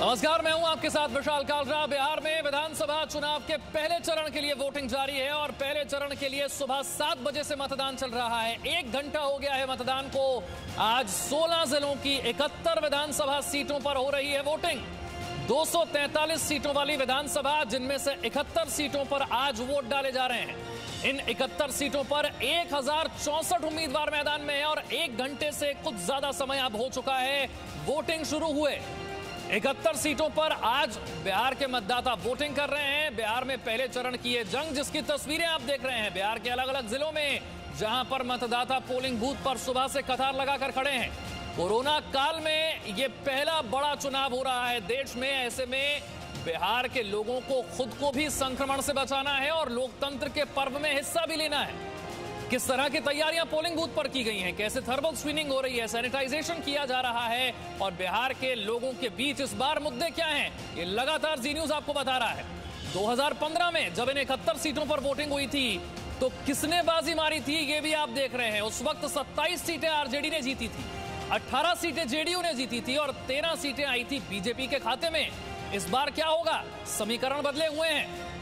नमस्कार, मैं हूं आपके साथ विशाल कालरा। बिहार में विधानसभा चुनाव के पहले चरण के लिए वोटिंग जारी है और पहले चरण के लिए सुबह 7 बजे से मतदान चल रहा है। 1 घंटा हो गया है मतदान को। आज 16 जिलों की 71 विधानसभा सीटों पर हो रही है वोटिंग। 243 सीटों वाली विधानसभा, जिनमें से 71 सीटों पर आज वोट डाले जा रहे हैं। इन 71 सीटों पर 1064 उम्मीदवार मैदान में है और 1 घंटे से कुछ ज्यादा समय अब हो चुका है वोटिंग शुरू हुए। 71 सीटों पर आज बिहार के मतदाता वोटिंग कर रहे हैं। बिहार में पहले चरण की ये जंग, जिसकी तस्वीरें आप देख रहे हैं बिहार के अलग अलग जिलों में, जहां पर मतदाता पोलिंग बूथ पर सुबह से कतार लगाकर खड़े हैं। कोरोना काल में ये पहला बड़ा चुनाव हो रहा है देश में। ऐसे में बिहार के लोगों को खुद को भी संक्रमण से बचाना है और लोकतंत्र के पर्व में हिस्सा भी लेना है। किस तरह की तैयारियां पोलिंग बूथ पर की गई हैं, कैसे थर्मल स्क्रीनिंग हो रही है, सैनिटाइजेशन किया जा रहा है और बिहार के लोगों के बीच इस बार मुद्दे क्या हैं, ये लगातार जी न्यूज आपको बता रहा है। 2015 में जब इन 71 सीटों पर वोटिंग हुई थी तो किसने बाजी मारी थी, ये भी आप देख रहे हैं। उस वक्त 27 सीटें आरजेडी ने जीती थी, 18 सीटें जेडीयू ने जीती थी और 13 सीटें आई थी बीजेपी के खाते में। इस बार क्या होगा, समीकरण बदले हुए हैं।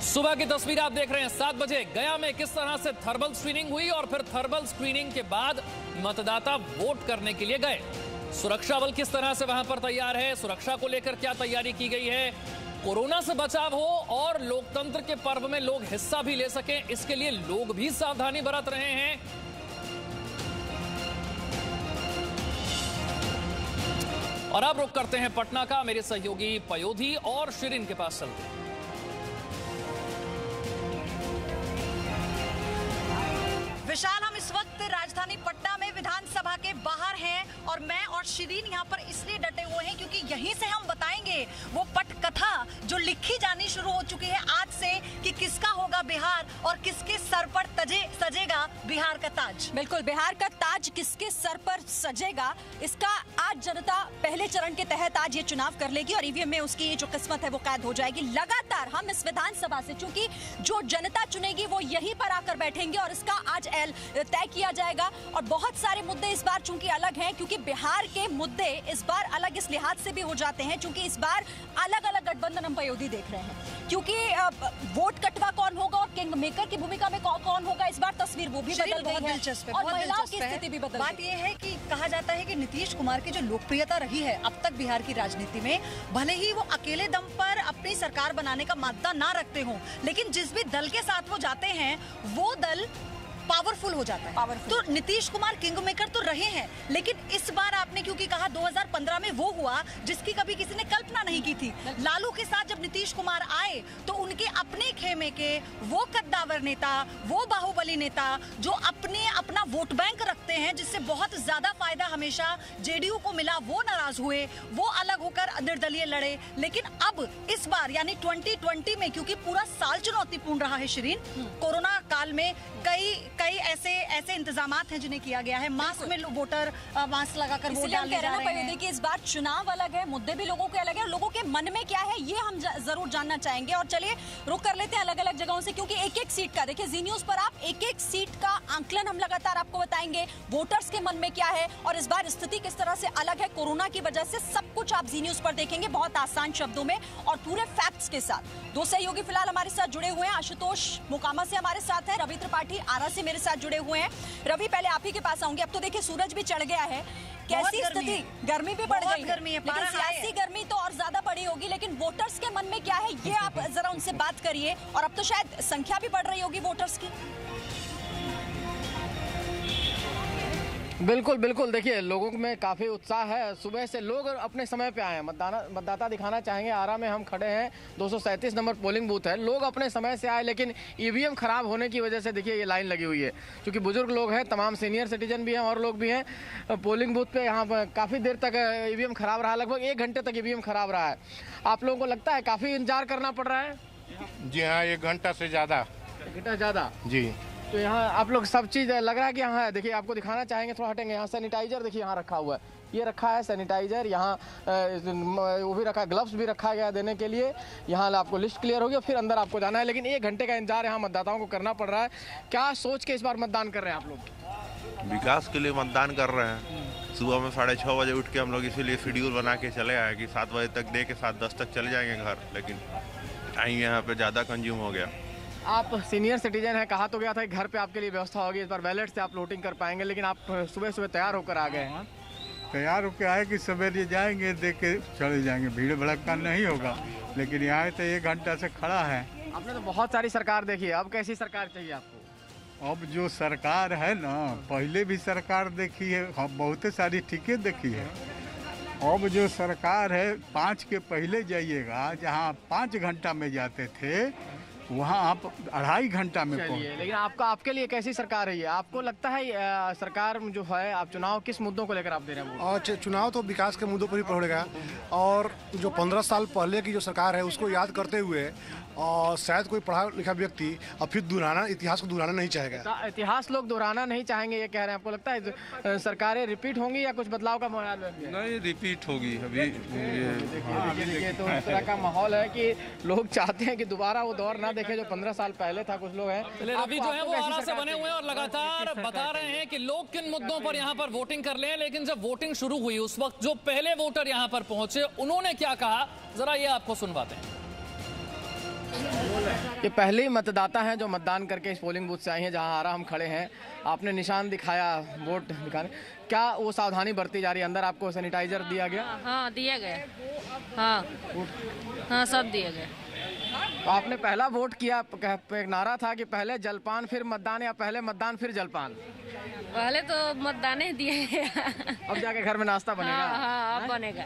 सुबह की तस्वीर आप देख रहे हैं। 7 बजे गया में किस तरह से थर्मल स्क्रीनिंग हुई और फिर थर्मल स्क्रीनिंग के बाद मतदाता वोट करने के लिए गए। सुरक्षा बल किस तरह से वहां पर तैयार है, सुरक्षा को लेकर क्या तैयारी की गई है, कोरोना से बचाव हो और लोकतंत्र के पर्व में लोग हिस्सा भी ले सकें, इसके लिए लोग भी सावधानी बरत रहे हैं। और अब रुक करते हैं पटना का। मेरे सहयोगी पयोधी और शिरीन के पास चलते हैं। विशाल, हम इस वक्त राजधानी पटना में विधानसभा के बाहर हैं और मैं और शिरीन यहाँ पर इसलिए डटे हुए हैं क्योंकि यहीं से हम बताएंगे वो पटकथा जो लिखी जानी शुरू हो चुकी है आज से कि किसका होगा बिहार और किसके सर पर सजेगा बिहार का ताज। बिल्कुल, बिहार का ताज किसके सर पर सजेगा, इसका आज जनता पहले चरण के तहत आज ये चुनाव कर लेगी और ईवीएम में उसकी ये जो किस्मत है वो कैद हो जाएगी। लगातार हम इस विधानसभा से, चूंकि जो जनता चुनेगी वो यहीं पर आकर बैठेंगे और इसका आज तय किया जाएगा। और बहुत सारे मुद्दे इस बार चूंकि अलग हैं, क्योंकि बिहार के मुद्दे इस बार अलग इस लिहाज से भी हो जाते हैं चूंकि इस बार अलग अलग गठबंधन हम पयोधी देख रहे हैं। क्योंकि वोट कटवा कौन होगा और किंग मेकर की भूमिका में कौन होगा, इस बार तस्वीर वो भी बदल गई है और महिलाओं की स्थिति भी बदल गई। बात यह है कि कहा जाता है कि नीतीश कुमार की जो लोकप्रियता रही है अब तक बिहार की राजनीति में, भले ही वो अकेले दम पर अपनी सरकार बनाने का मादा ना रखते हो, लेकिन जिस भी दल के साथ वो जाते हैं वो दल पावरफुल हो जाता है। तो नीतीश कुमार किंग मेकर तो रहे हैं, लेकिन इस बार आपने क्योंकि कहा 2015 में वो हुआ जिसकी कभी किसी ने कल्पना नहीं की थी। लालू के साथ जब नीतीश कुमार आए तो उनके अपने खेमे के वो कद्दावर नेता, वो बाहुबली नेता जो अपना वोट बैंक रखते हैं, जिससे बहुत ज्यादा फायदा हमेशा जेडीयू को मिला, वो नाराज हुए, वो अलग होकर निर्दलीय लड़े। लेकिन अब इस बार यानी 2020 में, क्योंकि पूरा साल चुनौतीपूर्ण रहा है शिरीन, कोरोना काल में कई ऐसे इंतजामात हैं जिन्हें किया गया है। मास्क में वोटर मास्क लगाकर वोट डालने जा रहे हैं। देखिए, इस बार चुनाव अलग है, मुद्दे भी लोगों के अलग है और लोगों के मन में क्या है ये हम जरूर जानना चाहेंगे। और चलिए रुक कर लेते हैं अलग अलग जगहों से, क्योंकि एक एक सीट का देखिए जी न्यूज पर आप एक एक सीट का आंकलन हम लगातार आपको बताएंगे। वोटर्स के मन में क्या है और इस बार स्थिति किस तरह से अलग है कोरोना की वजह से, सब कुछ आप जी न्यूज पर देखेंगे बहुत आसान शब्दों में और पूरे फैक्ट्स के साथ। 2 सहयोगी फिलहाल हमारे साथ जुड़े हुए हैं। आशुतोष मोकामा से हमारे साथ है, रवि त्रिपाठी आरा से मेरे साथ जुड़े हुए हैं। रवि, पहले आप ही के पास आऊंगे। अब तो देखिए सूरज भी चढ़ गया है, कैसी स्थिति, गर्मी भी बढ़ गई है, लेकिन सियासी गर्मी तो और ज्यादा बढ़ी होगी, लेकिन वोटर्स के मन में क्या है ये आप जरा उनसे बात करिए। और अब तो शायद संख्या भी बढ़ रही होगी वोटर्स की। बिल्कुल बिल्कुल, देखिए लोगों में काफ़ी उत्साह है। सुबह से लोग अपने समय पे आए हैं, मतदाता दिखाना चाहेंगे। आरा में हम खड़े हैं, 237 नंबर पोलिंग बूथ है। लोग अपने समय से आए, लेकिन ईवीएम खराब होने की वजह से देखिए ये लाइन लगी हुई है। क्योंकि बुजुर्ग लोग हैं, तमाम सीनियर सिटीजन भी हैं और लोग भी हैं। पोलिंग बूथ पे यहाँ पर काफ़ी देर तक ईवीएम खराब रहा, लगभग 1 घंटे तक ईवीएम खराब रहा है। आप लोगों को लगता है काफ़ी इंतजार करना पड़ रहा है? जी हाँ, 1 घंटा से ज़्यादा। 1 घंटा ज़्यादा जी। तो यहाँ आप लोग सब चीज़ लग रहा है कि यहाँ है। देखिए आपको दिखाना चाहेंगे, थोड़ा हटेंगे। यहाँ सैनिटाइजर देखिए यहाँ रखा हुआ है, ये रखा है सैनिटाइजर। यहाँ वो भी रखा, ग्लव्स भी रखा गया देने के लिए। यहाँ आपको लिस्ट क्लियर होगी, फिर अंदर आपको जाना है। लेकिन 1 घंटे का इंतजार यहाँ मतदाताओं को करना पड़ रहा है। क्या सोच के इस बार मतदान कर रहे हैं आप लोग? विकास के लिए मतदान कर रहे हैं। सुबह में 6:30 बजे उठ के हम लोग इसीलिए शेड्यूल बना के चले आए कि 7 बजे तक दे के 7:10 तक चले जाएंगे घर, लेकिन टाइम यहाँ पे ज़्यादा कंज्यूम हो गया। आप सीनियर सिटीजन हैं, कहा तो गया था कि घर पे आपके लिए व्यवस्था होगी, इस बार बैलेट से आप वोटिंग कर पाएंगे, लेकिन आप सुबह सुबह तैयार होकर आ गए हैं। तैयार होकर आए कि सवेरे जाएंगे, देख के चले जाएंगे, भीड़ भड़का नहीं होगा, लेकिन यहाँ तो 1 घंटा से खड़ा है। आपने तो बहुत सारी सरकार देखी है, अब कैसी सरकार चाहिए आपको? अब जो सरकार है ना, पहले भी सरकार देखी है, हम बहुत सारी ठीके देखी है। अब जो सरकार है 5 के पहले जाइएगा, जहाँ 5 घंटा में जाते थे वहाँ आप 2.5 घंटा में पहुँचे। लेकिन आपके लिए कैसी सरकार है ये? आपको लगता है सरकार जो है, आप चुनाव किस मुद्दों को लेकर आप दे रहे हैं? और चुनाव तो विकास के मुद्दों पर ही पड़ेगा, और जो 15 साल पहले की जो सरकार है उसको याद करते हुए, और शायद कोई पढ़ा लिखा व्यक्ति अब फिर इतिहास को दोहराना नहीं चाहेगा। इतिहास लोग दोहराना नहीं चाहेंगे ये कह रहे हैं, आपको लगता है सरकारें रिपीट होंगी या कुछ बदलाव का माहौल है? नहीं, रिपीट होगी अभी। देखिए तो इस तरह का माहौल है कि लोग चाहते हैं कि दोबारा वो दौर ना देखे जो 15 साल पहले था। कुछ लोग हैं अभी जो है वो आरा से बने हुए हैं और लगातार बता रहे हैं कि लोग किन मुद्दों पर यहाँ पर वोटिंग कर लें, लेकिन जब वोटिंग शुरू हुई उस वक्त जो पहले वोटर यहाँ पर पहुंचे उन्होंने क्या कहा, जरा ये आपको सुनवाते हैं। ये पहले ही मतदाता हैं जो मतदान करके इस पोलिंग बूथ से आई हैं, जहां आरा हम खड़े हैं। आपने निशान दिखाया वोट दिखाने, क्या वो सावधानी बरती जा रही है? अंदर आपको सैनिटाइजर दिया गया? हाँ दिया गया, हाँ सब दिया गया। तो आपने पहला वोट किया, एक नारा था कि पहले जलपान फिर मतदान, या पहले मतदान फिर जलपान? पहले तो मतदान ही दिए अब जाके घर में नाश्ता बनेगा? हाँ अब बनेगा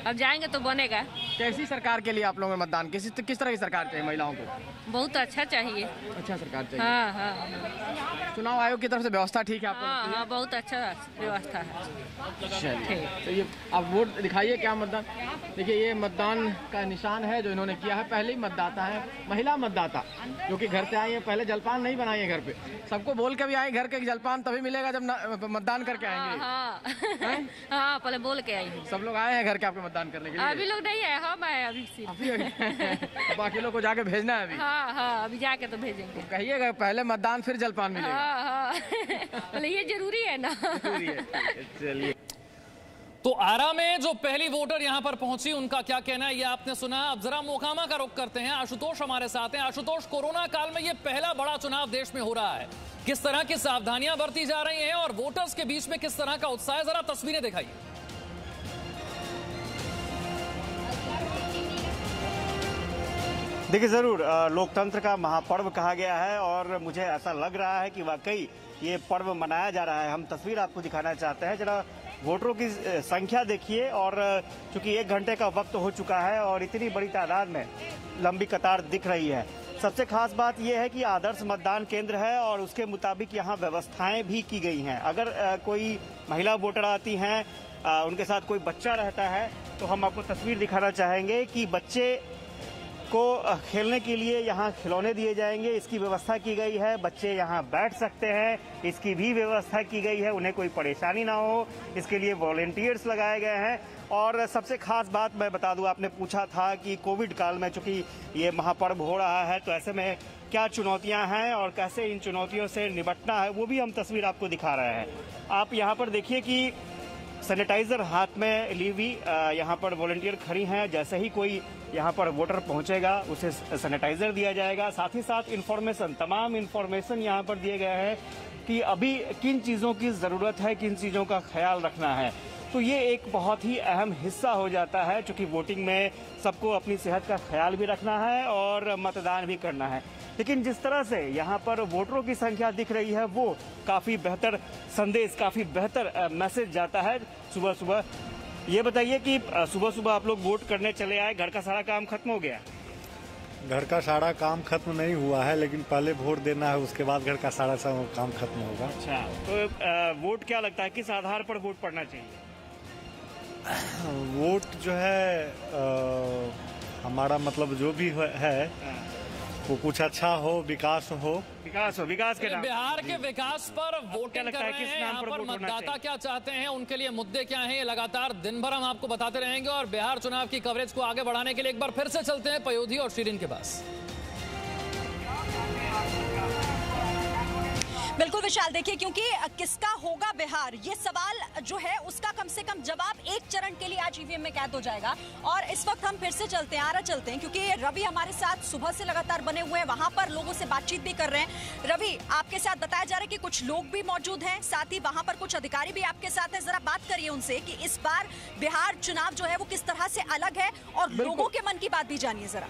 अब जाएंगे तो बनेगा। कैसी सरकार के लिए आप लोगों में मतदान, किस तरह की सरकार चाहिए महिलाओं को? बहुत अच्छा चाहिए। अच्छा सरकार चाहिए। हाँ हाँ। चुनाव आयोग की तरफ से व्यवस्था ठीक है आपको? हाँ बहुत अच्छा व्यवस्था है। चलिए तो ये आप वोट दिखाइए, क्या मतदान? देखिए ये मतदान का निशान है जो इन्होंने किया है। पहले ही मतदाता है, महिला मतदाता जो कि घर से आई है, पहले जलपान नहीं बनाई है घर पे, सबको बोल के भी आए घर के जलपान तभी मिलेगा जब मतदान करके आएंगे। हाँ हाँ पहले बोल के आई। सब लोग आए हैं घर के आपके मतदान करने के लिए? अभी लोग नहीं आए, हम आए अभी। बाकी लोग को जाके भेजना है अभी? हाँ अभी जाके तो भेजेंगे। कहिएगा पहले मतदान फिर जलपान मिलेगा। हाँ ये जरूरी है ना। चलिए तो आरा में जो पहली वोटर यहां पर पहुंची उनका क्या कहना है ये आपने सुना। अब जरा मोकामा का रुख करते हैं, आशुतोष हमारे साथ हैं। आशुतोष, कोरोना काल में ये पहला बड़ा चुनाव देश में हो रहा है, किस तरह की सावधानियां बरती जा रही हैं और वोटर्स के बीच में किस तरह का उत्साह है, जरा तस्वीरें दिखाइए। देखिए ज़रूर लोकतंत्र का महापर्व कहा गया है और मुझे ऐसा लग रहा है कि वाकई ये पर्व मनाया जा रहा है। हम तस्वीर आपको दिखाना चाहते हैं, जरा वोटरों की संख्या देखिए। और चूंकि 1 घंटे का वक्त हो चुका है और इतनी बड़ी तादाद में लंबी कतार दिख रही है। सबसे खास बात यह है कि आदर्श मतदान केंद्र है और उसके मुताबिक यहाँ व्यवस्थाएं भी की गई हैं। अगर कोई महिला वोटर आती हैं, उनके साथ कोई बच्चा रहता है, तो हम आपको तस्वीर दिखाना चाहेंगे कि बच्चे को खेलने के लिए यहाँ खिलौने दिए जाएंगे, इसकी व्यवस्था की गई है। बच्चे यहाँ बैठ सकते हैं, इसकी भी व्यवस्था की गई है, उन्हें कोई परेशानी ना हो, इसके लिए वॉलेंटियर्स लगाए गए हैं। और सबसे खास बात मैं बता दूं, आपने पूछा था कि कोविड काल में चूंकि ये महापर्व हो रहा है तो ऐसे में क्या चुनौतियां हैं और कैसे इन चुनौतियों से निपटना है, वो भी हम तस्वीर आपको दिखा रहे हैं। आप यहाँ पर देखिए कि सैनिटाइजर हाथ में ली हुई यहाँ पर वॉलंटियर खड़ी हैं। जैसे ही कोई यहाँ पर वोटर पहुँचेगा उसे सैनिटाइजर दिया जाएगा। साथ ही साथ तमाम इंफॉर्मेशन यहाँ पर दिए गए हैं कि अभी किन चीज़ों की ज़रूरत है, किन चीज़ों का ख्याल रखना है। तो ये एक बहुत ही अहम हिस्सा हो जाता है, क्योंकि वोटिंग में सबको अपनी सेहत का ख्याल भी रखना है और मतदान भी करना है। लेकिन जिस तरह से यहाँ पर वोटरों की संख्या दिख रही है वो काफ़ी बेहतर संदेश, काफ़ी बेहतर मैसेज जाता है सुबह सुबह। ये बताइए कि सुबह सुबह आप लोग वोट करने चले आए, घर का सारा काम खत्म हो गया? घर का सारा काम खत्म नहीं हुआ है, लेकिन पहले वोट देना है, उसके बाद घर का सारा काम खत्म होगा। अच्छा, तो वोट क्या लगता है किस आधार पर वोट पड़ना चाहिए? वोट जो है हमारा मतलब जो भी है वो कुछ अच्छा हो, विकास के नाम। बिहार के विकास पर वोटिंग कर रहे हैं, यहाँ पर मतदाता क्या चाहते हैं, उनके लिए मुद्दे क्या हैं, ये लगातार दिन भर हम आपको बताते रहेंगे। और बिहार चुनाव की कवरेज को आगे बढ़ाने के लिए एक बार फिर से चलते हैं पयोधी और शीरीन के पास। बिल्कुल विशाल, देखिए क्योंकि किसका होगा बिहार, ये सवाल जो है उसका कम से कम जवाब एक चरण के लिए आज ईवीएम में कैद हो जाएगा। और इस वक्त हम फिर से चलते हैं, आरा चलते हैं, क्योंकि रवि हमारे साथ सुबह से लगातार बने हुए हैं, वहां पर लोगों से बातचीत भी कर रहे हैं। रवि, आपके साथ बताया जा रहा है कि कुछ लोग भी मौजूद हैं, साथ ही वहां पर कुछ अधिकारी भी आपके साथ हैं। जरा बात करिए उनसे कि इस बार बिहार चुनाव जो है वो किस तरह से अलग है और लोगों के मन की बात भी जानिए जरा।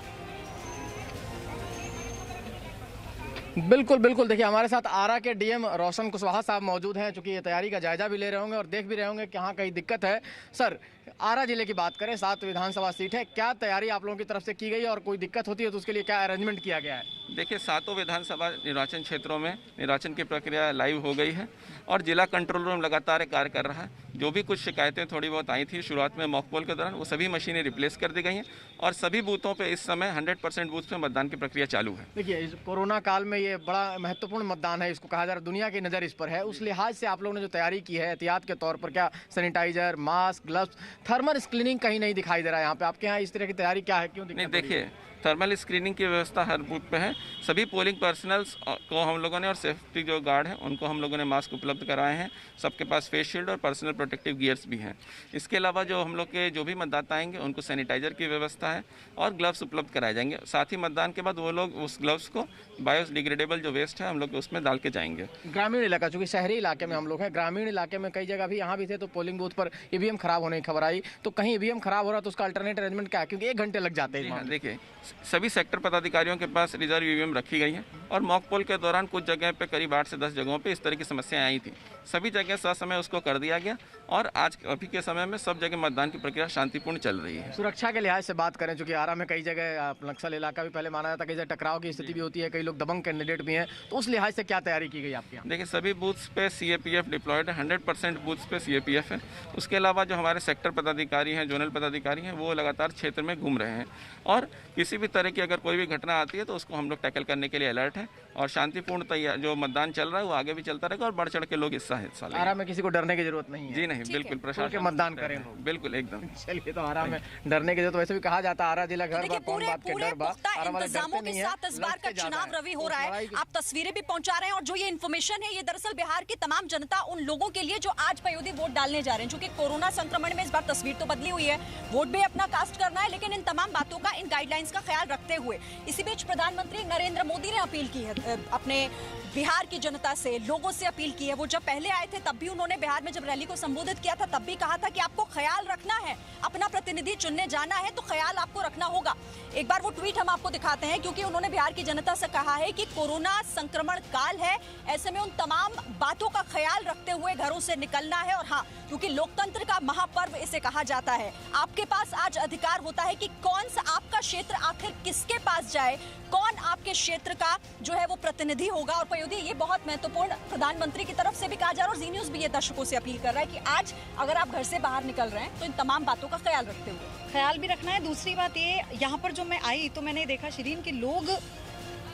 बिल्कुल बिल्कुल, देखिए हमारे साथ आरा के डीएम रोशन कुशवाहा साहब मौजूद हैं, चूंकि ये तैयारी का जायजा भी ले रहे होंगे और देख भी रहे होंगे कहाँ कहीं दिक्कत है। सर, आरा जिले की बात करें, 7 विधानसभा सीट है, क्या तैयारी आप लोगों की तरफ से की गई और कोई दिक्कत होती है तो उसके लिए क्या अरेंजमेंट किया गया है? देखिए, 7 विधानसभा निर्वाचन क्षेत्रों में निर्वाचन की प्रक्रिया लाइव हो गई है और जिला कंट्रोल रूम लगातार कार्य कर रहा है। जो भी कुछ शिकायतें थोड़ी बहुत आई थी शुरुआत में मॉक पोल के दौरान, वो सभी मशीनें रिप्लेस कर दी गई हैं और सभी बूथों पे इस समय 100% बूथ पे मतदान की प्रक्रिया चालू है। देखिए, इस कोरोना काल में ये बड़ा महत्वपूर्ण मतदान है, इसको कहा जा रहा है, दुनिया की नज़र इस पर है। उस लिहाज से आप लोगों ने जो तैयारी की है एहतियात के तौर पर, क्या sanitiser, mask, gloves, thermal screening कहीं नहीं दिखाई दे रहा है यहाँ पे? आपके यहाँ इस तरह की तैयारी क्या है, क्यों नहीं? देखिए, थर्मल स्क्रीनिंग की व्यवस्था हर बूथ पे है। सभी पोलिंग पर्सनल्स को हम लोगों ने और सेफ्टी जो गार्ड हैं उनको हम लोगों ने मास्क उपलब्ध कराए हैं। सबके पास फेस शील्ड और पर्सनल प्रोटेक्टिव गियर्स भी हैं। इसके अलावा जो हम लोग के जो भी मतदाता आएंगे उनको सैनिटाइजर की व्यवस्था है और ग्लव्स उपलब्ध कराए जाएंगे। साथ ही मतदान के बाद वो लोग उस ग्लव्स को बायोडिग्रेडेबल जो वेस्ट है हम लोग उसमें डाल के जाएंगे। ग्रामीण इलाका, चूँकि शहरी इलाके में हम लोग हैं, ग्रामीण इलाके में कई जगह भी यहाँ भी थे तो पोलिंग बूथ पर ईवीएम खराब होने की खबर आई, तो कहीं ईवीएम खराब हो रहा तो उसका अल्टरनेट अरेंजमेंट क्या है, क्योंकि 1 घंटे लग जाते हैं? देखिए, सभी सेक्टर पदाधिकारियों के पास रिजर्व ईवीएम रखी गई है और मॉक पोल के दौरान कुछ जगह पे करीब 8 से 10 जगहों पे इस तरह की समस्याएं आई थी। सभी जगह ससमय उसको कर दिया गया और आज अभी के समय में सब जगह मतदान की प्रक्रिया शांतिपूर्ण चल रही है। सुरक्षा के लिहाज से बात करें, चूंकि आरा में कई जगह नक्सल इलाका भी पहले माना जाता है, कई जगह टकराव की स्थिति भी होती है, कई लोग दबंग कैंडिडेट भी हैं, तो उस लिहाज से क्या तैयारी की गई आपके यहाँ? देखिए, सभी बूथ्स पे सीएपीएफ डिप्लॉयड है, 100% बूथ्स पे सीएपीएफ है। उसके अलावा जो हमारे सेक्टर पदाधिकारी हैं, जोनल पदाधिकारी हैं, वो लगातार क्षेत्र में घूम रहे हैं और किसी भी तरह की अगर कोई भी घटना आती है तो उसको हम लोग टैकल करने के लिए अलर्ट है और शांतिपूर्ण जो मतदान चल रहा है वो आगे भी चलता रहेगा और बढ़ चढ़ के लोग हिस्सा लेंगे। आरा में किसी को डरने की जरूरत नहीं है? जी नहीं, बिल्कुल प्रशासन मतदान करें लोग, बिल्कुल एकदम। चलिए, तो आरा में डरने की जरूरत, वैसे भी कहा जाता है आरा जिला घर बा, कौन बात के डर बा। इंतजामों के साथ इस बार का चुनाव रवि हो रहा है, आप तस्वीरें भी पहुंचा रहे हैं और जो ये इन्फॉर्मेशन है ये दरअसल बिहार की तमाम जनता उन लोगों के लिए जो आज पयोदी वोट डालने जा रहे हैं, क्योंकि कोरोना संक्रमण में इस बार तस्वीर तो बदली हुई है, वोट भी अपना कास्ट करना है, लेकिन इन तमाम बातों का, इन गाइडलाइंस का ख्याल रखते हुए इसी बीच प्रधानमंत्री नरेंद्र मोदी ने अपील की है अपने बिहार की जनता से, लोगों से अपील की है। वो जब पहले आए थे तब भी उन्होंने बिहार में जब रैली को संबोधित किया था तब भी कहा था कि आपको ख्याल रखना है, अपना प्रतिनिधि चुनने जाना है तो ख्याल आपको रखना होगा। एक बार वो ट्वीट हम आपको दिखाते हैं, क्योंकि उन्होंने बिहार की जनता से कहा है कि कोरोना संक्रमण काल है, ऐसे में उन तमाम बातों का ख्याल रखते हुए घरों से निकलना है। और हाँ, क्योंकि लोकतंत्र का महापर्व इसे कहा जाता है, आपके पास आज अधिकार होता है कि कौन सा आपका क्षेत्र आखिर किसके पास जाए, कौन आपके क्षेत्र का जो है वो प्रतिनिधि होगा। और पयोदी, ये बहुत महत्वपूर्ण प्रधानमंत्री की तरफ से भी कहा जा रहा है और जी न्यूज़ भी ये दर्शकों से अपील कर रहा है कि आज अगर आप घर से बाहर निकल रहे हैं तो इन तमाम बातों का ख्याल रखते हुए ख्याल भी रखना है। दूसरी बात ये, यहाँ पर जो मैं आई तो मैंने देखा शिरीन कि लोग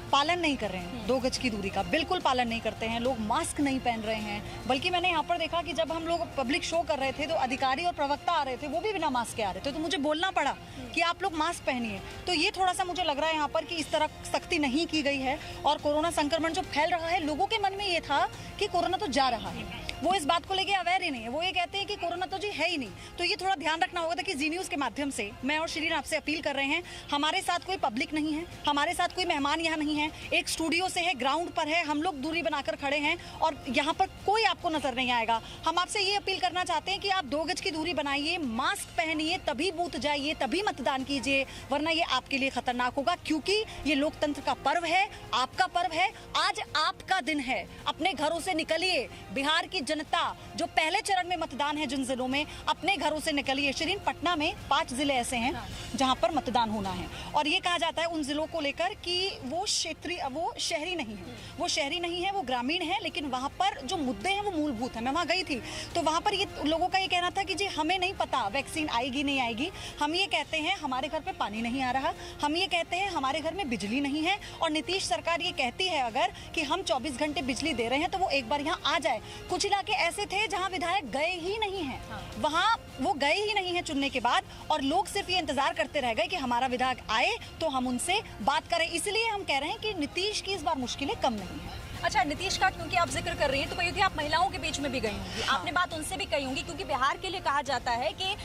पालन नहीं कर रहे हैं 2 गज की दूरी का, बिल्कुल पालन नहीं करते हैं लोग, मास्क नहीं पहन रहे हैं। बल्कि मैंने यहाँ पर देखा कि जब हम लोग पब्लिक शो कर रहे थे तो अधिकारी और प्रवक्ता आ रहे थे, वो भी बिना मास्क के आ रहे थे, तो मुझे बोलना पड़ा कि आप लोग मास्क पहनिए। तो ये थोड़ा सा मुझे लग रहा है यहाँ पर कि इस तरह सख्ती नहीं की गई है और कोरोना संक्रमण जो फैल रहा है, लोगों के मन में ये था कि कोरोना तो जा रहा है, वो इस बात को लेके अवेयर ही नहीं है, वो ये कहते हैं कि कोरोना तो जी है ही नहीं। तो ये थोड़ा ध्यान रखना होगा कि जी न्यूज़ के माध्यम से मैं और शिरीन आपसे अपील कर रहे हैं, हमारे साथ कोई पब्लिक नहीं है, हमारे साथ कोई मेहमान यहाँ नहीं है, एक स्टूडियो से है, ग्राउंड पर है, हम लोग दूरी बनाकर खड़े हैं और यहाँ पर कोई आपको नजर नहीं आएगा। हम आपसे ये अपील करना चाहते हैं कि आप 2 गज की दूरी बनाइए, मास्क पहनिए, तभी बूथ जाइए, तभी मतदान कीजिए, वरना ये आपके लिए खतरनाक होगा, क्योंकि ये लोकतंत्र का पर्व है, आपका पर्व है, आज आपका दिन है। अपने घरों से निकलिए, बिहार की जनता जो पहले चरण में मतदान है जिन जिलों में, अपने घरों से निकलिए। शिरीन, पटना में 5 जिले ऐसे हैं जहां पर मतदान होना है और ये कहा जाता है उन जिलों को लेकर कि वो क्षेत्रीय, वो शहरी नहीं है, वो शहरी नहीं है, वो ग्रामीण है, लेकिन वहां पर जो मुद्दे हैं वो मूलभूत है। मैं वहां गई थी तो वहां पर ये लोगों का ये कहना था कि जी हमें नहीं पता वैक्सीन आएगी नहीं आएगी, हम ये कहते हैं हमारे घर पे पानी नहीं आ रहा, हम ये कहते हैं हमारे घर में बिजली नहीं है, और नीतीश सरकार ये कहती है अगर कि हम 24 घंटे बिजली दे रहे हैं तो वो एक बार यहाँ आ जाए। कुछ इलाके ऐसे थे जहाँ विधायक गए ही नहीं है, वहाँ वो गए ही नहीं है चुनने के बाद, और लोग सिर्फ ये इंतजार करते रह गए कि हमारा विधायक आए तो हम उनसे बात करें। इसलिए हम कह रहे हैं कि नीतीश की इस बार मुश्किलें कम नहीं है। अच्छा, नीतीश का क्योंकि आप जिक्र कर रही हैं तो कहीं आप महिलाओं के बीच में भी गई होंगी, आपने बात उनसे भी कही होंगी, क्योंकि बिहार के लिए कहा जाता है कि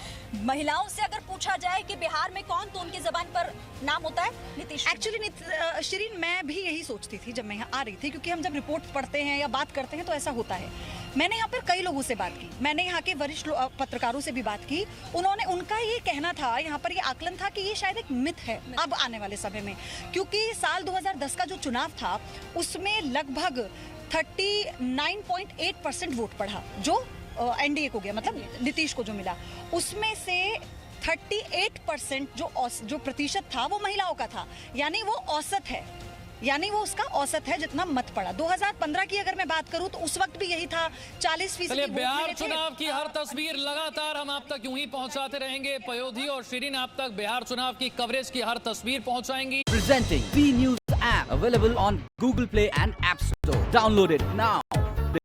महिलाओं से अगर पूछा जाए कि बिहार में कौन, तो उनकी जबान पर नाम होता है नीतीश। एक्चुअली शिरीन, मैं भी यही सोचती थी जब मैं यहाँ आ रही थी, क्योंकि हम जब रिपोर्ट पढ़ते हैं या बात करते हैं तो ऐसा होता है। मैंने यहाँ पर कई लोगों से बात की, मैंने यहाँ के वरिष्ठ पत्रकारों से भी बात की, उनका ये कहना था, यहाँ पर ये आकलन था कि ये शायद एक मिथ है अब आने वाले समय में, क्योंकि साल 2010 का जो चुनाव था उसमें लगभग 39.8% वोट पड़ा, जो एनडीए को गया, मतलब नीतीश को जो मिला, उसमें से 38% जो प्रतिशत था वो महिलाओं का था, यानी वो औसत है, यानी वो उसका औसत है जितना मत पड़ा। 2015 की अगर मैं बात करूं तो उस वक्त भी यही था, 40%। बिहार चुनाव की हर तस्वीर लगातार हम आप तक यूं ही पहुंचाते रहेंगे। पयोधी और शिरीन आप तक बिहार चुनाव की कवरेज की हर तस्वीर पहुंचाएंगी। Presenting B News app available on Google Play and App Store. Download it now.